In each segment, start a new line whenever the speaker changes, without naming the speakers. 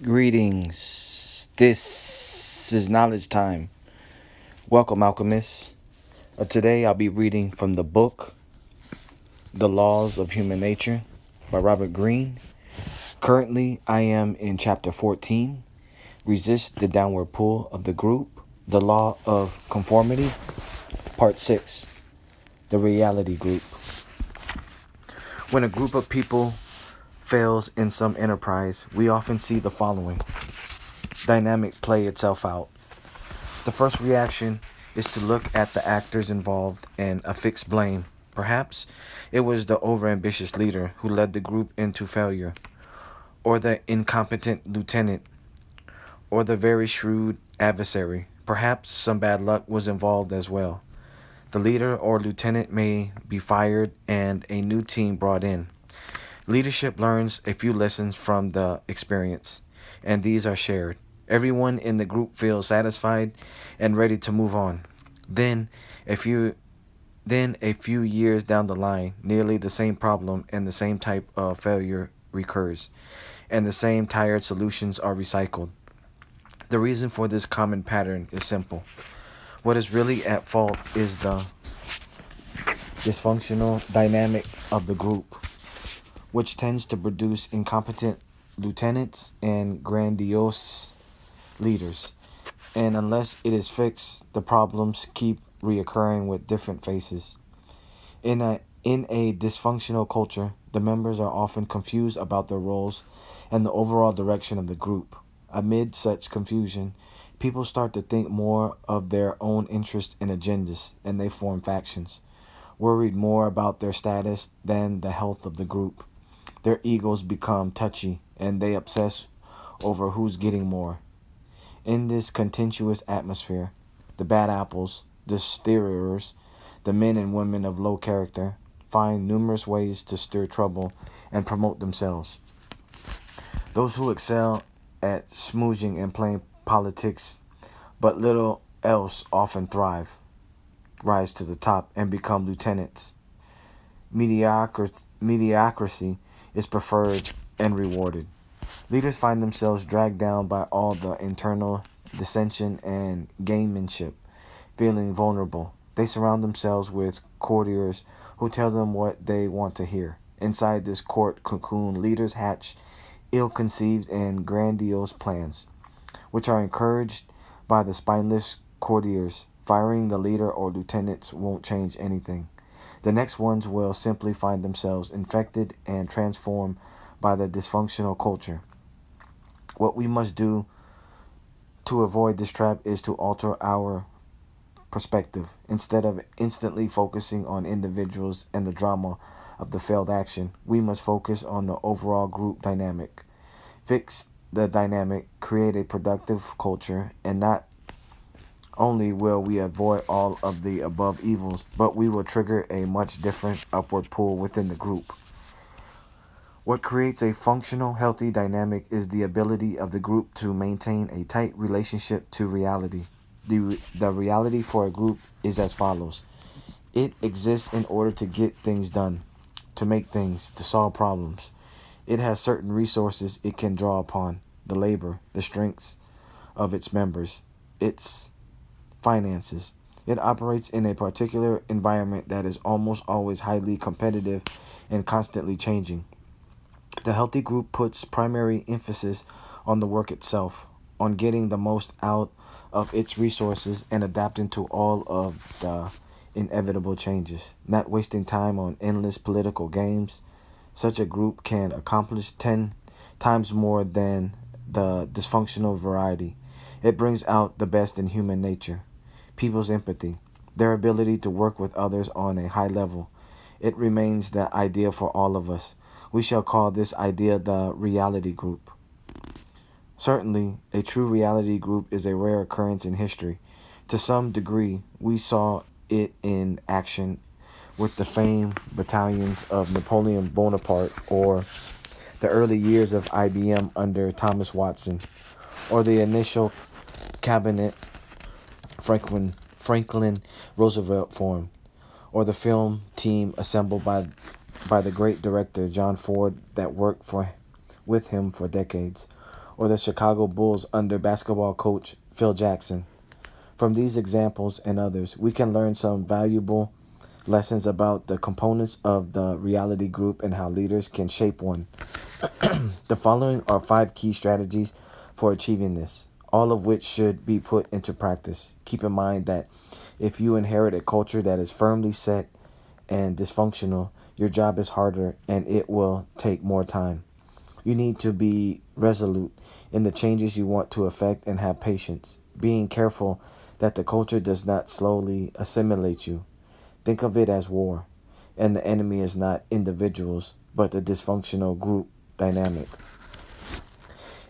Greetings. This is knowledge time. Welcome, alchemists. Today I'll be reading from the book The Laws of Human Nature by Robert Greene. Currently, I am in chapter 14, Resist the Downward Pull of the Group, The Law of Conformity, Part 6, The Reality Group. When a group of people fails in some enterprise, we often see the following dynamic play itself out. The first reaction is to look at the actors involved and affix blame. Perhaps it was the overambitious leader who led the group into failure, or the incompetent lieutenant, or the very shrewd adversary. Perhaps some bad luck was involved as well. The leader or lieutenant may be fired and a new team brought in. Leadership learns a few lessons from the experience, and these are shared. Everyone in the group feels satisfied and ready to move on. Then, a few years down the line, nearly the same problem and the same type of failure recurs, and the same tired solutions are recycled. The reason for this common pattern is simple. What is really at fault is the dysfunctional dynamic of the group, which tends to produce incompetent lieutenants and grandiose leaders. And unless it is fixed, the problems keep reoccurring with different faces. In a dysfunctional culture, the members are often confused about their roles and the overall direction of the group. Amid such confusion, people start to think more of their own interests and agendas, and they form factions, worried more about their status than the health of the group. Their egos become touchy, and they obsess over who's getting more. In this contentious atmosphere, the bad apples, the stirrers, the men and women of low character, find numerous ways to stir trouble and promote themselves. Those who excel at smooching and playing politics, but little else, often thrive, rise to the top, and become lieutenants. Mediocrity is preferred and rewarded. Leaders find themselves dragged down by all the internal dissension and gamemanship, feeling vulnerable. They surround themselves with courtiers who tell them what they want to hear. Inside this court cocoon, leaders hatch ill-conceived and grandiose plans, which are encouraged by the spineless courtiers. Firing the leader or lieutenants won't change anything. The next ones will simply find themselves infected and transformed by the dysfunctional culture. What we must do to avoid this trap is to alter our perspective. Instead of instantly focusing on individuals and the drama of the failed action, we must focus on the overall group dynamic. Fix the dynamic, create a productive culture, and not only will we avoid all of the above evils, but we will trigger a much different upward pull within the group. What creates a functional, healthy dynamic is the ability of the group to maintain a tight relationship to reality. The reality for a group is as follows. It exists in order to get things done, to make things, to solve problems. It has certain resources it can draw upon, the labor, the strengths of its members, its finances. It operates in a particular environment that is almost always highly competitive and constantly changing. The healthy group puts primary emphasis on the work itself, on getting the most out of its resources and adapting to all of the inevitable changes, not wasting time on endless political games. Such a group can accomplish 10 times more than the dysfunctional variety. It brings out the best in human nature, people's empathy, their ability to work with others on a high level. It remains the ideal for all of us. We shall call this idea the reality group. Certainly, a true reality group is a rare occurrence in history. To some degree, we saw it in action with the famed battalions of Napoleon Bonaparte, or the early years of IBM under Thomas Watson, or the initial cabinet Franklin Roosevelt formed, or the film team assembled by the great director John Ford that worked with him for decades, or the Chicago Bulls under basketball coach Phil Jackson. From these examples and others, we can learn some valuable lessons about the components of the reality group and how leaders can shape one. The following are 5 key strategies for achieving this, all of which should be put into practice. Keep in mind that if you inherit a culture that is firmly set and dysfunctional, your job is harder and it will take more time. You need to be resolute in the changes you want to effect and have patience, being careful that the culture does not slowly assimilate you. Think of it as war, and the enemy is not individuals, but the dysfunctional group dynamic.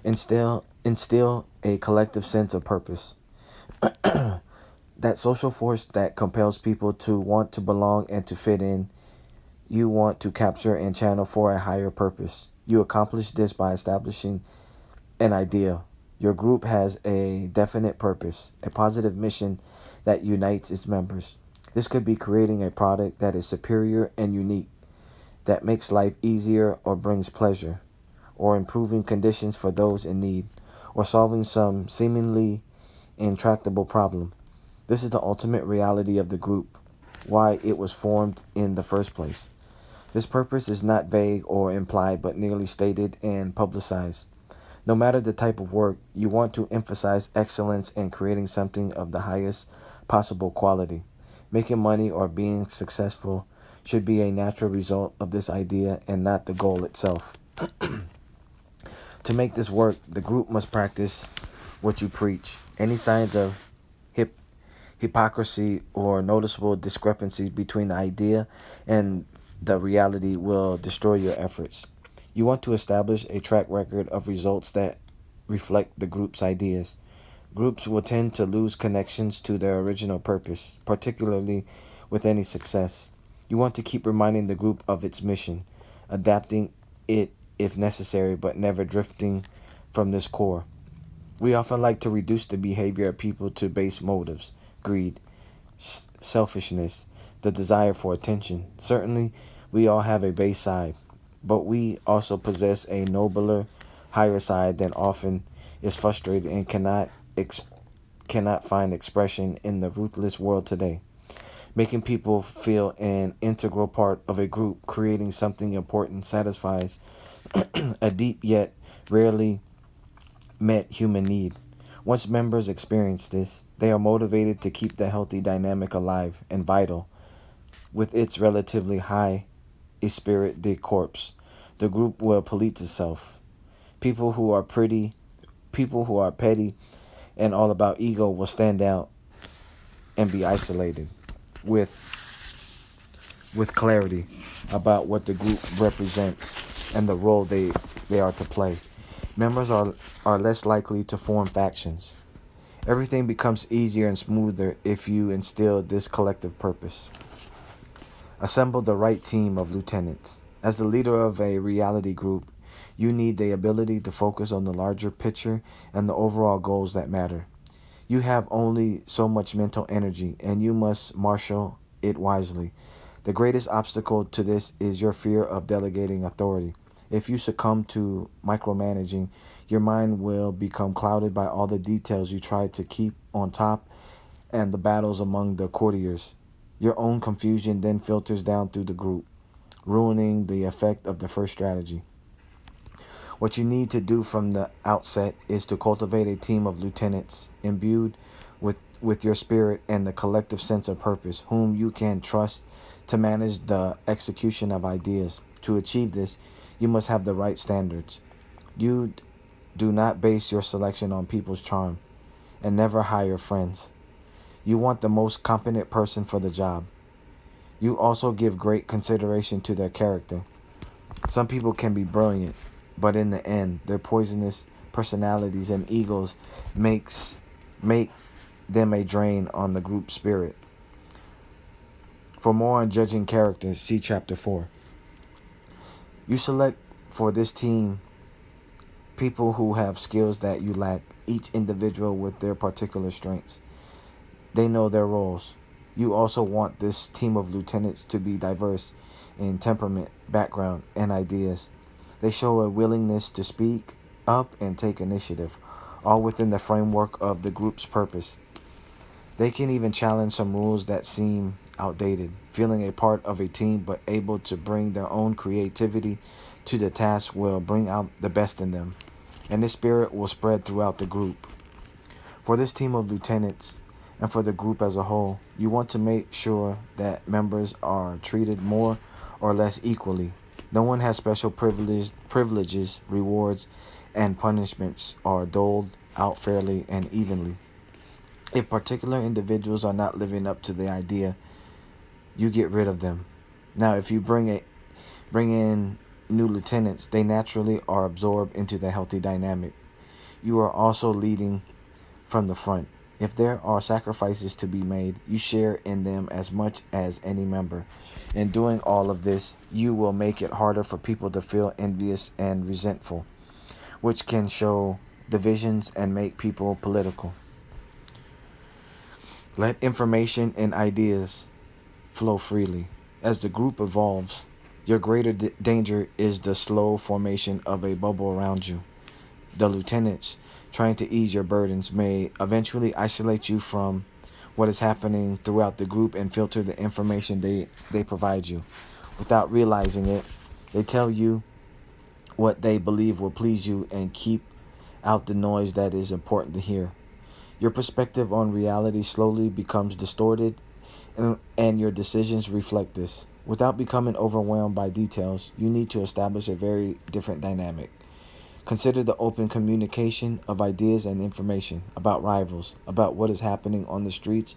Instill a collective sense of purpose. That social force that compels people to want to belong and to fit in, you want to capture and channel for a higher purpose. You accomplish this by establishing an idea. Your group has a definite purpose, a positive mission that unites its members. This could be creating a product that is superior and unique, that makes life easier or brings pleasure, or improving conditions for those in need, or solving some seemingly intractable problem. This is the ultimate reality of the group, why it was formed in the first place. This purpose is not vague or implied, but nearly stated and publicized. No matter the type of work, you want to emphasize excellence and creating something of the highest possible quality. Making money or being successful should be a natural result of this idea and not the goal itself. To make this work, the group must practice what you preach. Any signs of hip hypocrisy or noticeable discrepancies between the idea and the reality will destroy your efforts. You want to establish a track record of results that reflect the group's ideas. Groups will tend to lose connections to their original purpose, particularly with any success. You want to keep reminding the group of its mission, adapting it if necessary, but never drifting from this core. We often like to reduce the behavior of people to base motives, greed, selfishness, the desire for attention. Certainly, we all have a base side, but we also possess a nobler, higher side that often is frustrated and cannot find expression in the ruthless world today. Making people feel an integral part of a group, creating something important, satisfies a deep yet rarely met human need. Once members experience this, they are motivated to keep the healthy dynamic alive and vital. With its relatively high esprit de corps, the group will police itself. People who are petty and all about ego will stand out and be isolated with clarity about what the group represents and the role they are to play. Members are less likely to form factions. Everything becomes easier and smoother if you instill this collective purpose. Assemble the right team of lieutenants. As the leader of a reality group, you need the ability to focus on the larger picture and the overall goals that matter. You have only so much mental energy, and you must marshal it wisely. The greatest obstacle to this is your fear of delegating authority. If you succumb to micromanaging, your mind will become clouded by all the details you try to keep on top and the battles among the courtiers. Your own confusion then filters down through the group, ruining the effect of the first strategy. What you need to do from the outset is to cultivate a team of lieutenants imbued with your spirit and the collective sense of purpose, whom you can trust to manage the execution of ideas. To achieve this, you must have the right standards. You do not base your selection on people's charm and never hire friends. You want the most competent person for the job. You also give great consideration to their character. Some people can be brilliant, but in the end, their poisonous personalities and egos make them a drain on the group spirit. For more on judging character, see Chapter 4. You select for this team people who have skills that you lack, each individual with their particular strengths. They know their roles. You also want this team of lieutenants to be diverse in temperament, background, and ideas. They show a willingness to speak up and take initiative, all within the framework of the group's purpose. They can even challenge some rules that seem outdated, feeling a part of a team but able to bring their own creativity to the task will bring out the best in them, and this spirit will spread throughout the group. For this team of lieutenants and for the group as a whole, you want to make sure that members are treated more or less equally. No one has special privileges, rewards, and punishments are doled out fairly and evenly. If particular individuals are not living up to the idea, you get rid of them. Now, if you bring in new lieutenants, they naturally are absorbed into the healthy dynamic. You are also leading from the front. If there are sacrifices to be made, you share in them as much as any member. In doing all of this, you will make it harder for people to feel envious and resentful, which can show divisions and make people political. Let information and ideas flow freely. As the group evolves, your greater danger is the slow formation of a bubble around you. The lieutenants, trying to ease your burdens, may eventually isolate you from what is happening throughout the group and filter the information they provide you. Without realizing it, they tell you what they believe will please you and keep out the noise that is important to hear. Your perspective on reality slowly becomes distorted, and your decisions reflect this. Without becoming overwhelmed by details, you need to establish a very different dynamic. Consider the open communication of ideas and information about rivals, about what is happening on the streets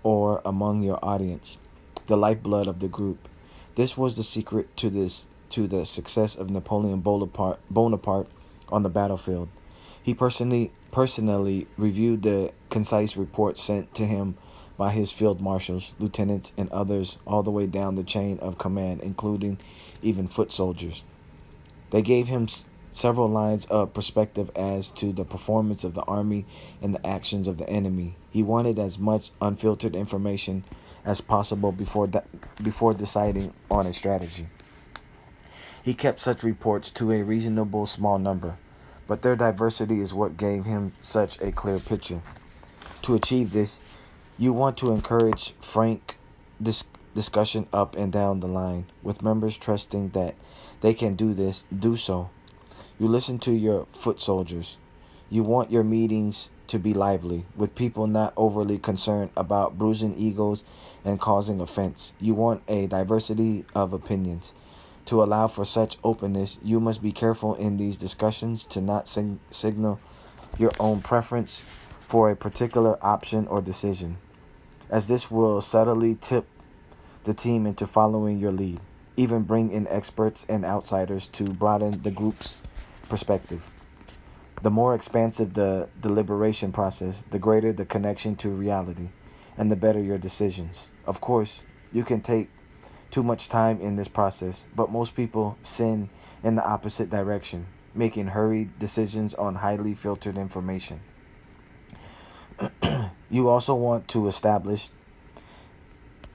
or among your audience, the lifeblood of the group. This was the secret to the success of Napoleon Bonaparte on the battlefield. He personally reviewed the concise reports sent to him by his field marshals, lieutenants, and others all the way down the chain of command, including even foot soldiers. They gave him several lines of perspective as to the performance of the army and the actions of the enemy. He wanted as much unfiltered information as possible before deciding on a strategy. He kept such reports to a reasonable small number, but their diversity is what gave him such a clear picture. To achieve this, you want to encourage frank discussion up and down the line, with members trusting that they can do so. You listen to your foot soldiers. You want your meetings to be lively, with people not overly concerned about bruising egos and causing offense. You want a diversity of opinions. To allow for such openness, you must be careful in these discussions to not signal your own preference for a particular option or decision, as this will subtly tip the team into following your lead. Even bring in experts and outsiders to broaden the group's perspective. The more expansive the deliberation process, the greater the connection to reality, and the better your decisions. Of course, you can take too much time in this process, but most people sin in the opposite direction, making hurried decisions on highly filtered information. You also want to establish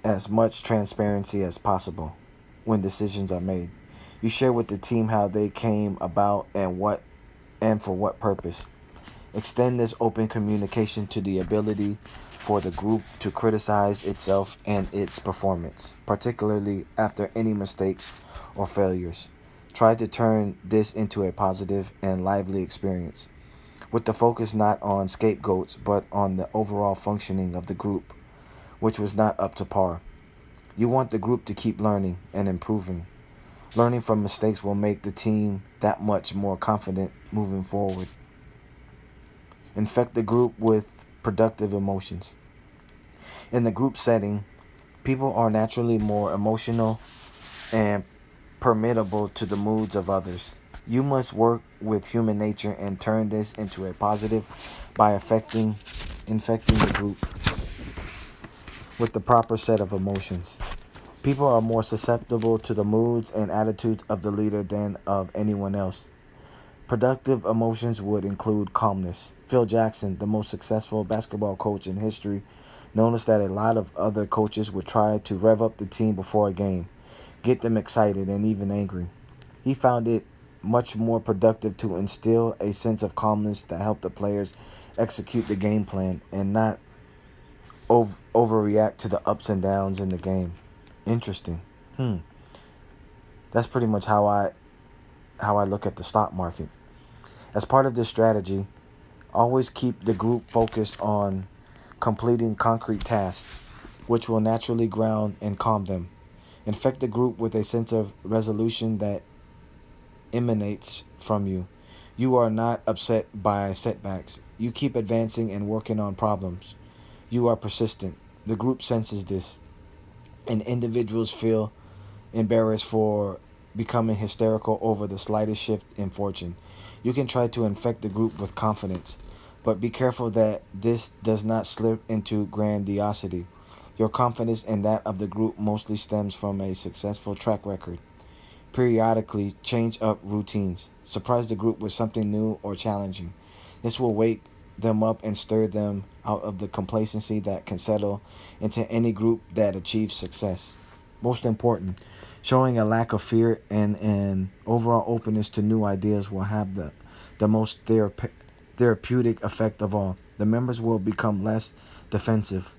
as much transparency as possible when decisions are made. You share with the team how they came about and for what purpose. Extend this open communication to the ability for the group to criticize itself and its performance, particularly after any mistakes or failures. Try to turn this into a positive and lively experience, with the focus not on scapegoats but on the overall functioning of the group, which was not up to par. You want the group to keep learning and improving. Learning from mistakes will make the team that much more confident moving forward. Infect the group with productive emotions. In the group setting, people are naturally more emotional and permittable to the moods of others. You must work with human nature and turn this into a positive by infecting the group with the proper set of emotions. People are more susceptible to the moods and attitudes of the leader than of anyone else. Productive emotions would include calmness. Phil Jackson, the most successful basketball coach in history, noticed that a lot of other coaches would try to rev up the team before a game, get them excited and even angry. He found it much more productive to instill a sense of calmness that help the players execute the game plan and not overreact to the ups and downs in the game. Interesting. Hmm. That's pretty much how I look at the stock market. As part of this strategy, always keep the group focused on completing concrete tasks, which will naturally ground and calm them. Infect the group with a sense of resolution that emanates from you. You are not upset by setbacks. You keep advancing and working on problems. You are persistent. The group senses this, and individuals feel embarrassed for becoming hysterical over the slightest shift in fortune. You can try to infect the group with confidence, but be careful that this does not slip into grandiosity. Your confidence and that of the group mostly stems from a successful track record. Periodically, change up routines. Surprise the group with something new or challenging. This will wake them up and stir them out of the complacency that can settle into any group that achieves success. Most important, showing a lack of fear and an overall openness to new ideas will have the most therapeutic effect of all. The members will become less defensive,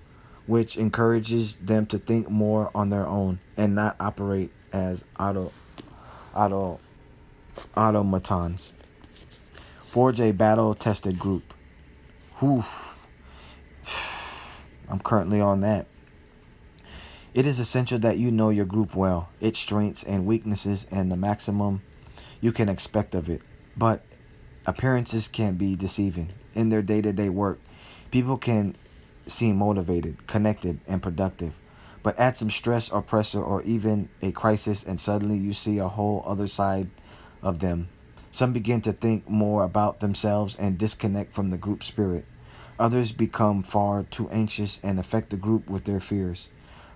which encourages them to think more on their own and not operate as auto automatons. Forge a battle-tested group. Whew, I'm currently on that. It is essential that you know your group well, its strengths and weaknesses, and the maximum you can expect of it. But appearances can be deceiving. In their day-to-day work, people can seem motivated, connected, and productive. But add some stress or pressure or even a crisis, and suddenly you see a whole other side of them. Some begin to think more about themselves and disconnect from the group spirit. Others become far too anxious and affect the group with their fears.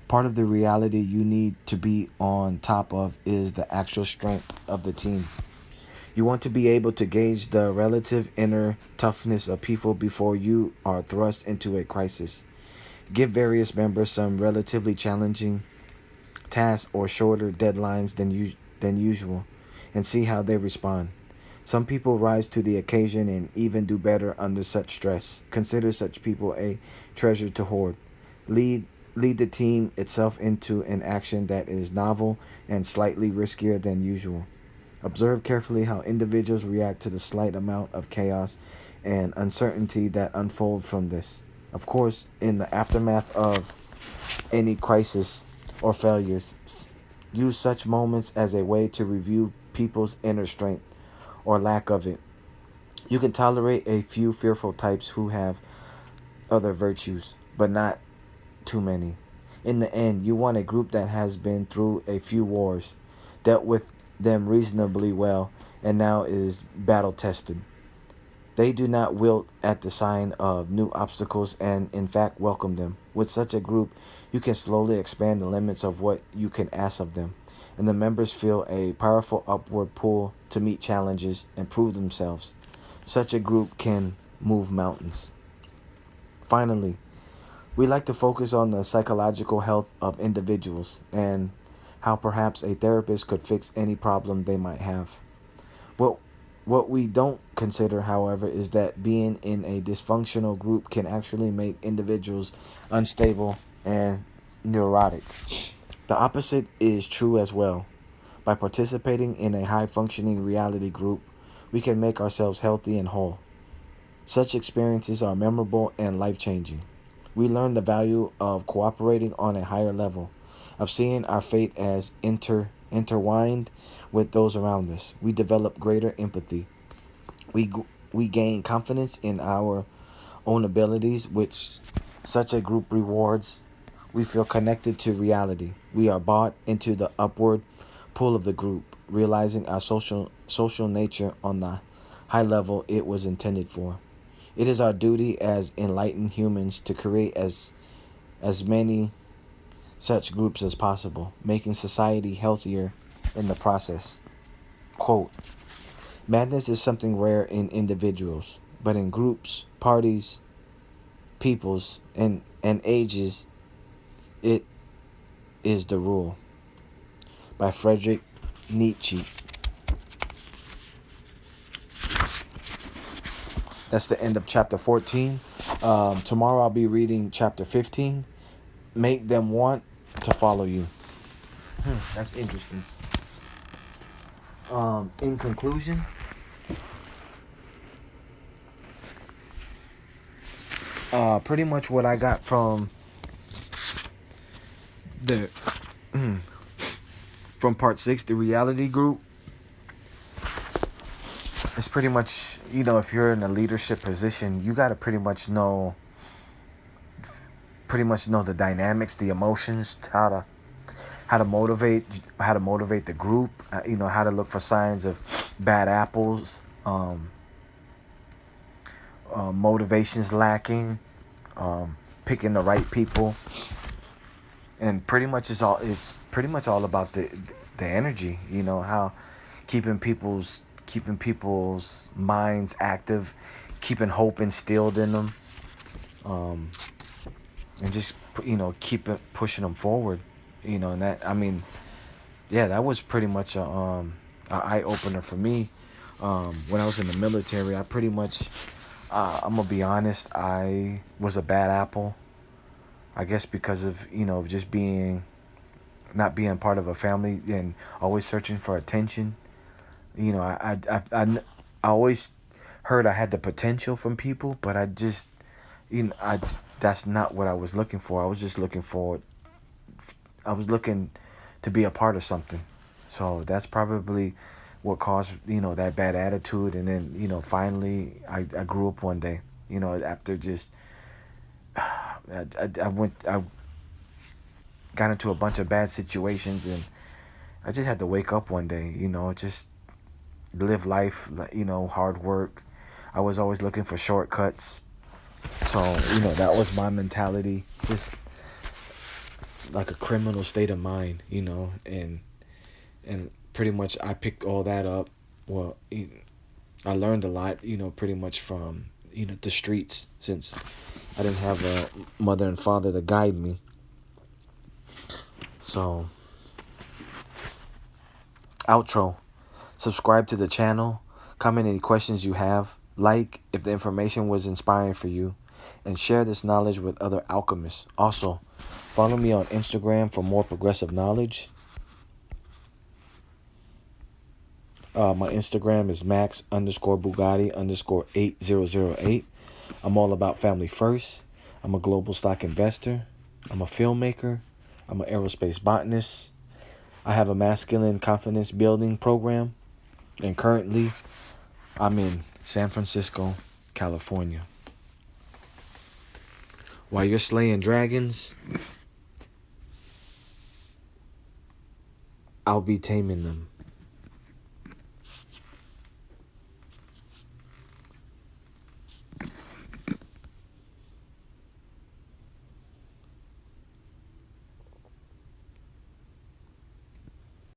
Part of the reality you need to be on top of is the actual strength of the team. You want to be able to gauge the relative inner toughness of people before you are thrust into a crisis. Give various members some relatively challenging tasks or shorter deadlines than usual and see how they respond. Some people rise to the occasion and even do better under such stress. Consider such people a treasure to hoard. Lead Lead the team itself into an action that is novel and slightly riskier than usual. Observe carefully how individuals react to the slight amount of chaos and uncertainty that unfold from this. Of course, in the aftermath of any crisis or failures, use such moments as a way to review people's inner strength or lack of it. You can tolerate a few fearful types who have other virtues, but not too many. In the end, you want a group that has been through a few wars, dealt with them reasonably well, and now is battle tested. They do not wilt at the sign of new obstacles and, in fact, welcome them. With such a group, you can slowly expand the limits of what you can ask of them, and the members feel a powerful upward pull to meet challenges and prove themselves. Such a group can move mountains. Finally, we like to focus on the psychological health of individuals and how perhaps a therapist could fix any problem they might have. What what we don't consider, however, is that being in a dysfunctional group can actually make individuals unstable and neurotic. The opposite is true as well. By participating in a high functioning reality group, we can make ourselves healthy and whole. Such experiences are memorable and life changing. We learn the value of cooperating on a higher level, of seeing our fate as intertwined with those around us. We develop greater empathy. We, we gain confidence in our own abilities, which such a group rewards. We feel connected to reality. We are bought into the upward pull of the group, realizing our social nature on the high level it was intended for. It is our duty as enlightened humans to create as many such groups as possible, making society healthier in the process. Quote, madness is something rare in individuals, but in groups, parties, peoples, and ages, it is the rule. By Friedrich Nietzsche. That's the end of chapter 14. Tomorrow I'll be reading chapter 15. Make them want to follow you. That's interesting. In conclusion, pretty much what I got from the from part 6, the reality group, it's pretty much, if you're in a leadership position, you got to pretty much know the dynamics, the emotions, how to motivate the group, how to look for signs of bad apples, motivations lacking, picking the right people. And it's pretty much all about the energy, how keeping people's minds active, keeping hope instilled in them, um and just keep it pushing them forward, and that, I mean, yeah, that was pretty much a eye opener for me. When I was in the military, I pretty much, I'm gonna be honest, I was a bad apple, I guess, because of just not being part of a family and always searching for attention. I always heard I had the potential from people, but I just, that's not what I was looking for. I was looking to be a part of something. So that's probably what caused, that bad attitude. And then, finally I grew up one day, after just, I got into a bunch of bad situations, and I just had to wake up one day, just live life, hard work. I was always looking for shortcuts. So, that was my mentality, just like a criminal state of mind, and pretty much I picked all that up. Well, I learned a lot, pretty much from, the streets, since I didn't have a mother and father to guide me. So, outro. Subscribe to the channel. Comment any questions you have. Like if the information was inspiring for you. And share this knowledge with other alchemists. Also, follow me on Instagram for more progressive knowledge. My Instagram is max_Bugatti_8008. I'm all about family first. I'm a global stock investor. I'm a filmmaker. I'm an aerospace botanist. I have a masculine confidence building program. And currently, I'm in San Francisco, California. While you're slaying dragons, I'll be taming them.